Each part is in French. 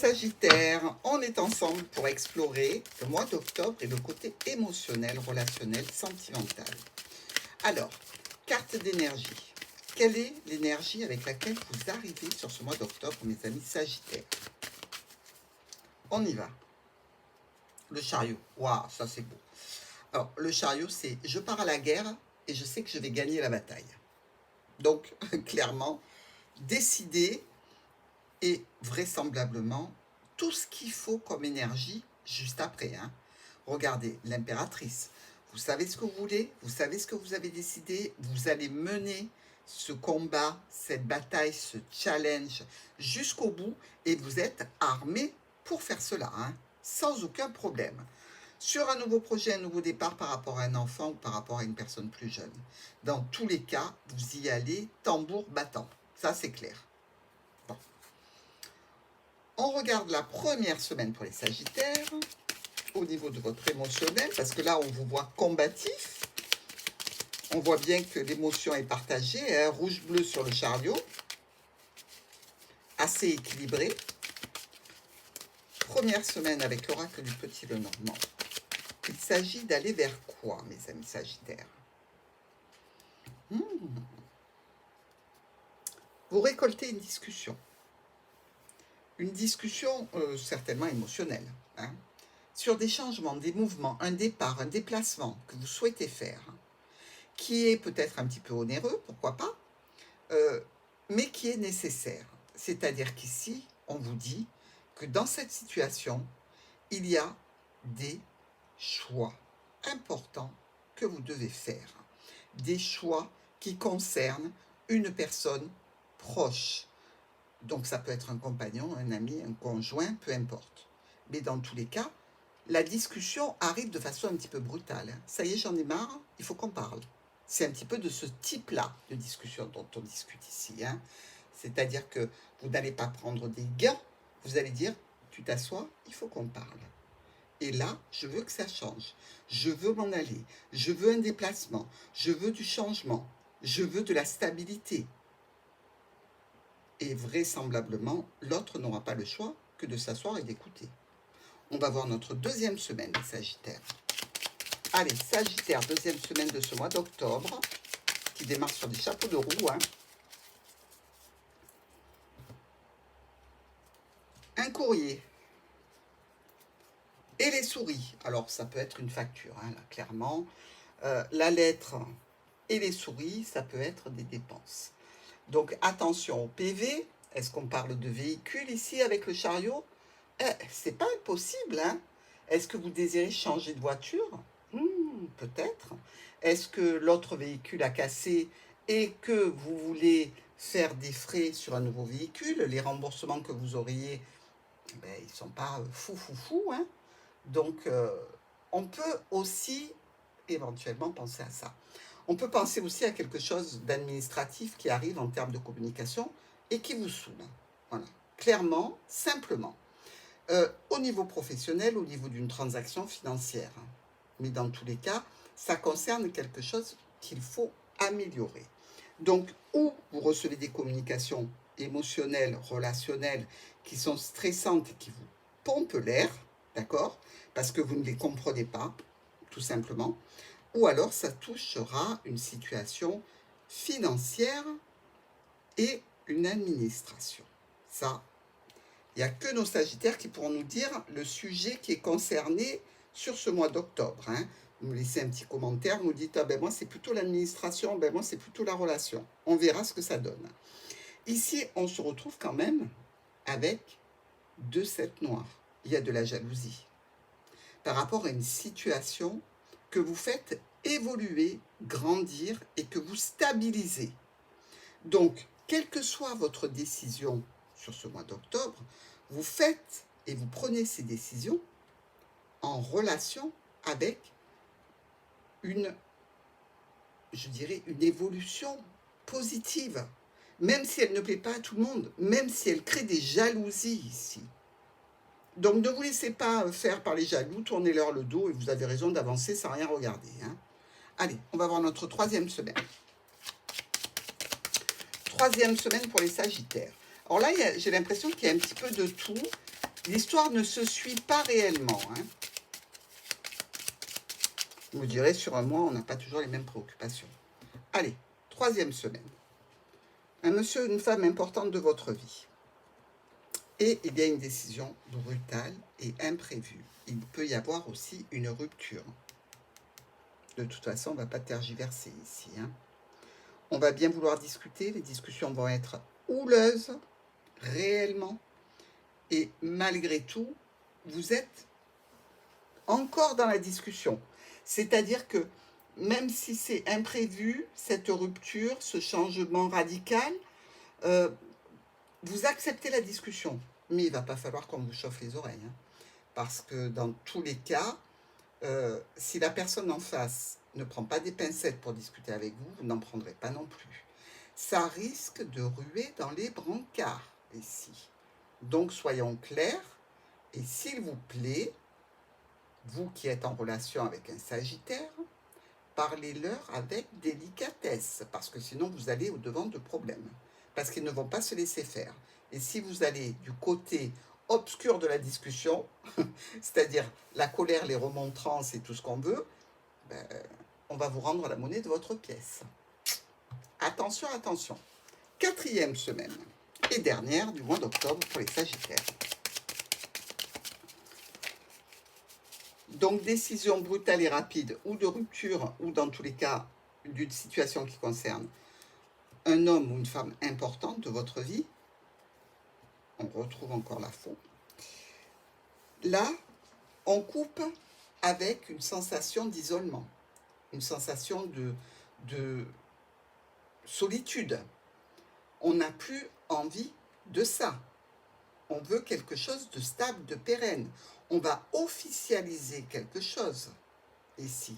Sagittaire, on est ensemble pour explorer le mois d'octobre et le côté émotionnel, relationnel, sentimental. Alors, carte d'énergie. Quelle est l'énergie avec laquelle vous arrivez sur ce mois d'octobre, mes amis Sagittaires? On y va. Le chariot. Waouh, ça c'est beau. Alors, le chariot, c'est je pars à la guerre et je sais que je vais gagner la bataille. Donc, clairement, décider et vraisemblablement tout ce qu'il faut comme énergie juste après. Regardez, l'impératrice. Vous savez ce que vous voulez, vous savez ce que vous avez décidé, vous allez mener ce combat, cette bataille, ce challenge jusqu'au bout et vous êtes armé pour faire cela, sans aucun problème. Sur un nouveau projet, un nouveau départ par rapport à un enfant ou par rapport à une personne plus jeune. Dans tous les cas, vous y allez tambour battant. Ça, c'est clair. Bon. On regarde la première semaine pour les Sagittaires, au niveau de votre émotionnel, parce que là, on vous voit combatif. On voit bien que l'émotion est partagée, rouge-bleu sur le chariot, assez équilibré. Première semaine avec l'oracle du Petit Lenormand. Il s'agit d'aller vers quoi, mes amis Sagittaires? Vous récoltez une discussion. Une discussion certainement émotionnelle, sur des changements, des mouvements, un départ, un déplacement que vous souhaitez faire, qui est peut-être un petit peu onéreux, pourquoi pas, mais qui est nécessaire. C'est-à-dire qu'ici, on vous dit que dans cette situation, il y a des choix importants que vous devez faire. Des choix qui concernent une personne proche. Donc ça peut être un compagnon, un ami, un conjoint, peu importe. Mais dans tous les cas, la discussion arrive de façon un petit peu brutale. Ça y est, j'en ai marre, il faut qu'on parle. C'est un petit peu de ce type-là de discussion dont on discute ici. C'est-à-dire que vous n'allez pas prendre des gains, vous allez dire, tu t'assois, il faut qu'on parle. Et là, je veux que ça change. Je veux m'en aller. Je veux un déplacement. Je veux du changement. Je veux de la stabilité. Et vraisemblablement, l'autre n'aura pas le choix que de s'asseoir et d'écouter. On va voir notre deuxième semaine, les Sagittaires. Allez, Sagittaire, deuxième semaine de ce mois d'octobre, qui démarre sur des chapeaux de roue. Un courrier. Et les souris. Alors, ça peut être une facture, là, clairement. La lettre et les souris, ça peut être des dépenses. Donc, attention au PV. Est-ce qu'on parle de véhicule ici avec le chariot? C'est pas impossible, Est-ce que vous désirez changer de voiture? Peut-être. Est-ce que l'autre véhicule a cassé et que vous voulez faire des frais sur un nouveau véhicule? Les remboursements que vous auriez, ils ne sont pas fou. Donc, on peut aussi éventuellement penser à ça. On peut penser aussi à quelque chose d'administratif qui arrive en termes de communication et qui vous saoule. Voilà, clairement, simplement. Au niveau professionnel, au niveau d'une transaction financière. Mais dans tous les cas, ça concerne quelque chose qu'il faut améliorer. Donc, ou vous recevez des communications émotionnelles, relationnelles, qui sont stressantes et qui vous pompent l'air, d'accord? Parce que vous ne les comprenez pas, tout simplement. Ou alors, ça touchera une situation financière et une administration. Ça, il n'y a que nos Sagittaires qui pourront nous dire le sujet qui est concerné sur ce mois d'octobre. Vous me laissez un petit commentaire, vous me dites, moi c'est plutôt l'administration, moi c'est plutôt la relation. On verra ce que ça donne. Ici, on se retrouve quand même avec 2 7 noirs. Il y a de la jalousie par rapport à une situation que vous faites évoluer, grandir et que vous stabilisez. Donc, quelle que soit votre décision sur ce mois d'octobre, vous faites et vous prenez ces décisions en relation avec une évolution positive, même si elle ne plaît pas à tout le monde, même si elle crée des jalousies ici. Donc ne vous laissez pas faire par les jaloux, tournez-leur le dos et vous avez raison d'avancer sans rien regarder. Allez, on va voir notre troisième semaine. Troisième semaine pour les Sagittaires. Alors là, j'ai l'impression qu'il y a un petit peu de tout. L'histoire ne se suit pas réellement. Hein. Vous direz, sur un mois, on n'a pas toujours les mêmes préoccupations. Allez, 3e semaine. Un monsieur ou une femme importante de votre vie. Et il y a une décision brutale et imprévue. Il peut y avoir aussi une rupture. De toute façon, on ne va pas tergiverser ici. Hein. On va bien vouloir discuter. Les discussions vont être houleuses, réellement. Et malgré tout, vous êtes encore dans la discussion. C'est-à-dire que même si c'est imprévu, cette rupture, ce changement radical, vous acceptez la discussion. Mais il ne va pas falloir qu'on vous chauffe les oreilles. Hein, parce que dans tous les cas, si la personne en face ne prend pas des pincettes pour discuter avec vous, vous n'en prendrez pas non plus. Ça risque de ruer dans les brancards ici. Donc soyons clairs, et s'il vous plaît, vous qui êtes en relation avec un Sagittaire, parlez-leur avec délicatesse, parce que sinon vous allez au-devant de problèmes, parce qu'ils ne vont pas se laisser faire. Et si vous allez du côté obscur de la discussion, c'est-à-dire la colère, les remontrances et tout ce qu'on veut, ben, on va vous rendre la monnaie de votre pièce. Attention, attention. 4e semaine et dernière du mois d'octobre pour les Sagittaires. Donc, décision brutale et rapide, ou de rupture, ou dans tous les cas, d'une situation qui concerne un homme ou une femme importante de votre vie. On retrouve encore la faute. Là, on coupe avec une sensation d'isolement, une sensation de solitude. On n'a plus envie de ça. On veut quelque chose de stable, de pérenne. On va officialiser quelque chose ici.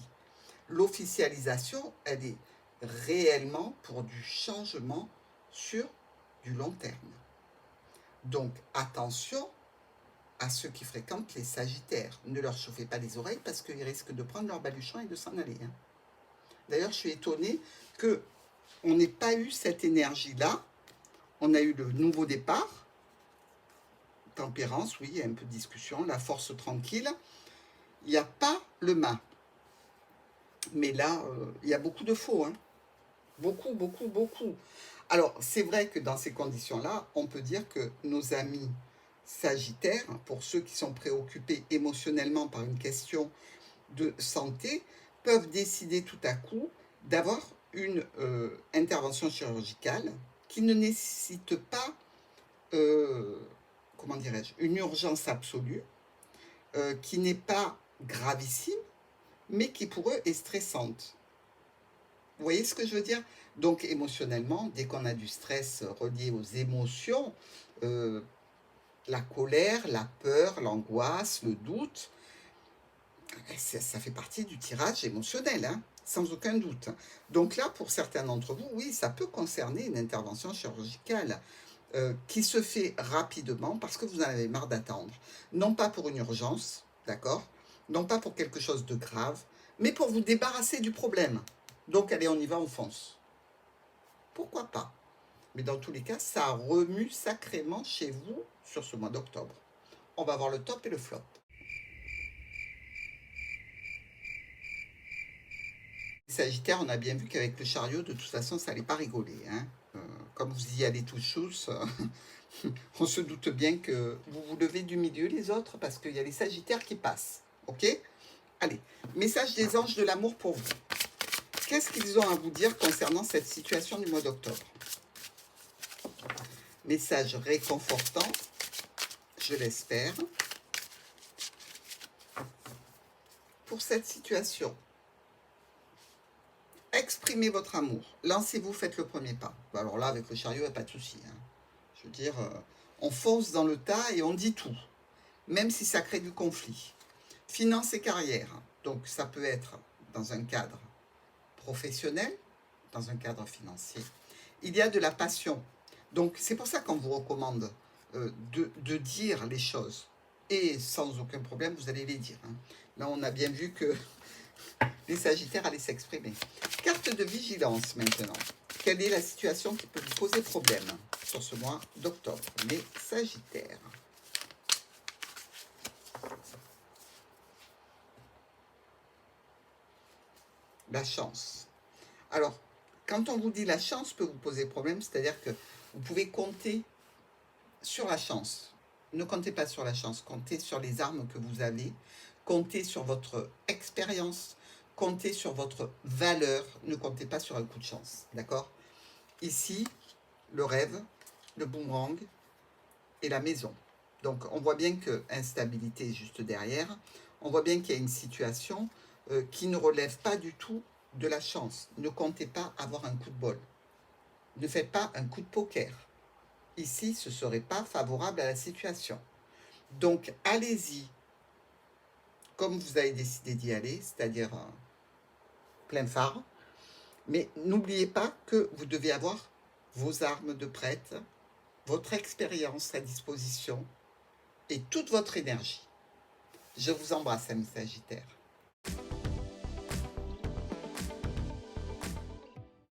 L'officialisation, elle est réellement pour du changement sur du long terme. Donc, attention à ceux qui fréquentent les Sagittaires. Ne leur chauffez pas les oreilles parce qu'ils risquent de prendre leur baluchon et de s'en aller. Hein. D'ailleurs, je suis étonnée qu'on n'ait pas eu cette énergie-là. On a eu le nouveau départ. Tempérance, oui, il y a un peu de discussion. La force tranquille. Il n'y a pas le mât. Mais là, il y a beaucoup de faux. Hein. Beaucoup, beaucoup, beaucoup. Alors, c'est vrai que dans ces conditions-là, on peut dire que nos amis Sagittaires, pour ceux qui sont préoccupés émotionnellement par une question de santé, peuvent décider tout à coup d'avoir une intervention chirurgicale qui ne nécessite pas, comment dirais-je, une urgence absolue, qui n'est pas gravissime, mais qui pour eux est stressante. Vous voyez ce que je veux dire? Donc émotionnellement, dès qu'on a du stress relié aux émotions, la colère, la peur, l'angoisse, le doute, ça fait partie du tirage émotionnel, hein, sans aucun doute. Donc là, pour certains d'entre vous, oui, ça peut concerner une intervention chirurgicale qui se fait rapidement parce que vous en avez marre d'attendre. Non pas pour une urgence, d'accord? Non pas pour quelque chose de grave, mais pour vous débarrasser du problème. Donc allez, on y va, on fonce. Pourquoi pas? Mais dans tous les cas, ça remue sacrément chez vous sur ce mois d'octobre. On va voir le top et le flop. Sagittaire, on a bien vu qu'avec le chariot, de toute façon, ça n'allait pas rigoler. Hein. Comme vous y allez tous chousse, on se doute bien que vous vous levez du milieu, les autres, parce qu'il y a les Sagittaires qui passent. Ok? Allez, message des anges de l'amour pour vous. Qu'est-ce qu'ils ont à vous dire concernant cette situation du mois d'octobre? Message réconfortant, je l'espère, pour cette situation. Exprimez votre amour. Lancez-vous, faites le premier pas. Alors là, avec le chariot, il n'y a pas de souci. Hein. Je veux dire, on fonce dans le tas et on dit tout, même si ça crée du conflit. Finance et carrière. Donc, ça peut être dans un cadre professionnel, dans un cadre financier. Il y a de la passion. Donc, c'est pour ça qu'on vous recommande de dire les choses. Et sans aucun problème, vous allez les dire. Hein. Là, on a bien vu que les Sagittaires allaient s'exprimer. Carte de vigilance maintenant. Quelle est la situation qui peut vous poser problème sur ce mois d'octobre? Les Sagittaires. la chance. Alors, quand on vous dit la chance peut vous poser problème, c'est-à-dire que vous pouvez compter sur la chance. Ne comptez pas sur la chance, comptez sur les armes que vous avez, comptez sur votre expérience, comptez sur votre valeur, ne comptez pas sur un coup de chance, d'accord? Ici, le rêve, le boomerang et la maison. Donc, on voit bien que instabilité est juste derrière. On voit bien qu'il y a une situation qui ne relève pas du tout de la chance. Ne comptez pas avoir un coup de bol. Ne faites pas un coup de poker. Ici, ce ne serait pas favorable à la situation. Donc, allez-y comme vous avez décidé d'y aller, c'est-à-dire plein phare. Mais n'oubliez pas que vous devez avoir vos armes de prête, votre expérience à disposition et toute votre énergie. Je vous embrasse, amis Sagittaires.